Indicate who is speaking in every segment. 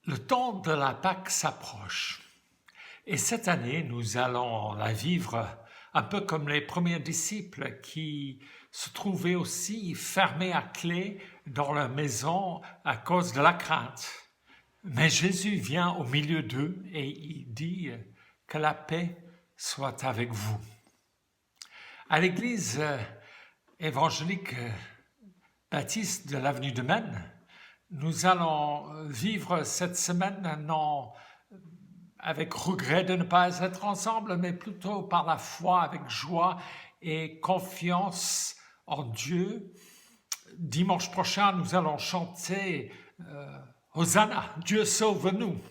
Speaker 1: Le temps de la Pâque s'approche et cette année, nous allons la vivre un peu comme les premiers disciples qui se trouvaient aussi fermés à clé dans leur maison à cause de la crainte. Mais Jésus vient au milieu d'eux et il dit que la paix soit avec vous. À l'église évangélique baptiste de l'avenue de Maine, nous allons vivre cette semaine non avec regret de ne pas être ensemble, mais plutôt par la foi, avec joie et confiance en Dieu. Dimanche prochain, nous allons chanter Hosanna, Dieu sauve-nous.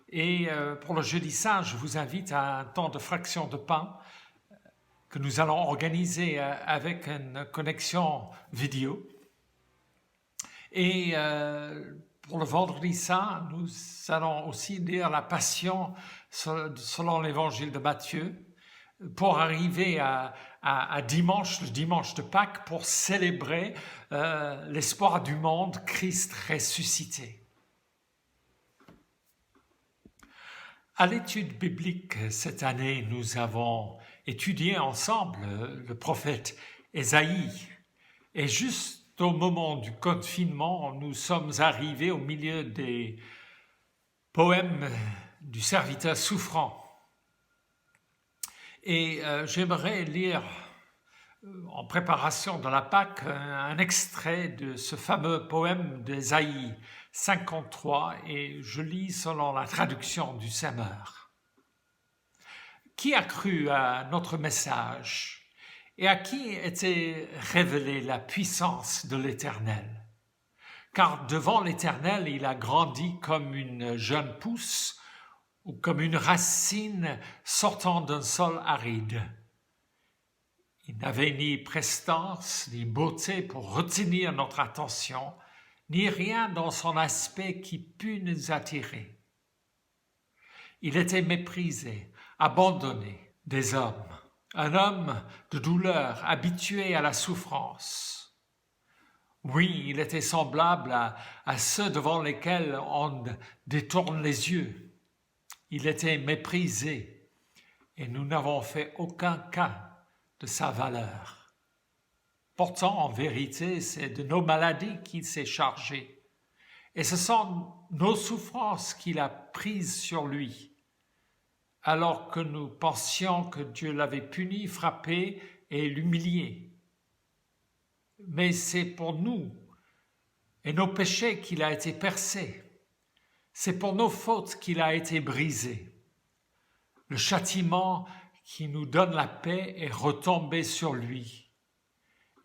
Speaker 1: Et pour le jeudi saint, je vous invite à un temps de fraction de pain que nous allons organiser avec une connexion vidéo. Et pour le vendredi saint, nous allons aussi lire la Passion selon l'évangile de Matthieu pour arriver à dimanche, le dimanche de Pâques, pour célébrer l'espoir du monde, Christ ressuscité. À l'étude biblique cette année, nous avons étudié ensemble le prophète Ésaïe. Et juste au moment du confinement, nous sommes arrivés au milieu des poèmes du serviteur souffrant. Et j'aimerais lire en préparation de la Pâque un extrait de ce fameux poème d'Ésaïe 53 et je lis selon la traduction du Semeur. Qui a cru à notre message et à qui était révélée la puissance de l'Éternel? Car devant l'Éternel, il a grandi comme une jeune pousse ou comme une racine sortant d'un sol aride. Il n'avait ni prestance, ni beauté pour retenir notre attention, ni rien dans son aspect qui pût nous attirer. Il était méprisé, abandonné des hommes, un homme de douleur, habitué à la souffrance. Oui, il était semblable à ceux devant lesquels on détourne les yeux. Il était méprisé et nous n'avons fait aucun cas de sa valeur. Pourtant, en vérité, c'est de nos maladies qu'il s'est chargé et ce sont nos souffrances qu'il a prises sur lui, alors que nous pensions que Dieu l'avait puni, frappé et l'humilié. Mais c'est pour nous et nos péchés qu'il a été percé. C'est pour nos fautes qu'il a été brisé. Le châtiment qui nous donne la paix est retombé sur lui.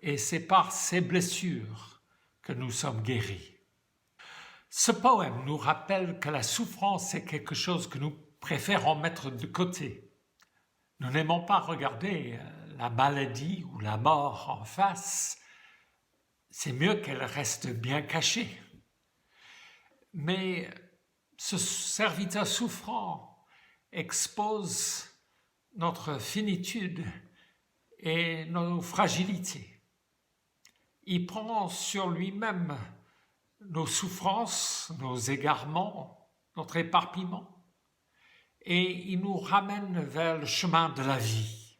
Speaker 1: Et c'est par ses blessures que nous sommes guéris. Ce poème nous rappelle que la souffrance est quelque chose que nous préférons mettre de côté. Nous n'aimons pas regarder la maladie ou la mort en face. C'est mieux qu'elle reste bien cachée. Mais ce serviteur souffrant expose notre finitude et nos fragilités. Il prend sur lui-même nos souffrances, nos égarements, notre éparpillement, et il nous ramène vers le chemin de la vie.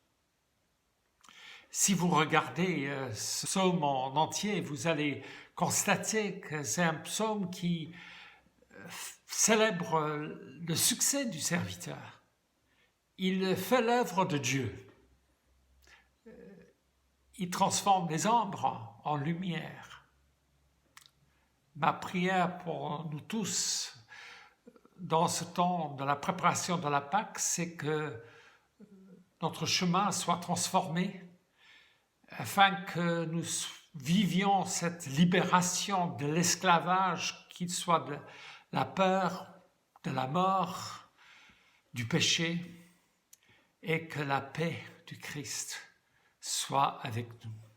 Speaker 1: Si vous regardez ce psaume en entier, vous allez constater que c'est un psaume qui célèbre le succès du serviteur. Il fait l'œuvre de Dieu. Il transforme les ombres en lumière. Ma prière pour nous tous dans ce temps de la préparation de la Pâque, c'est que notre chemin soit transformé afin que nous vivions cette libération de l'esclavage, qu'il soit de la peur, de la mort, du péché, et que la paix du Christ soit avec nous.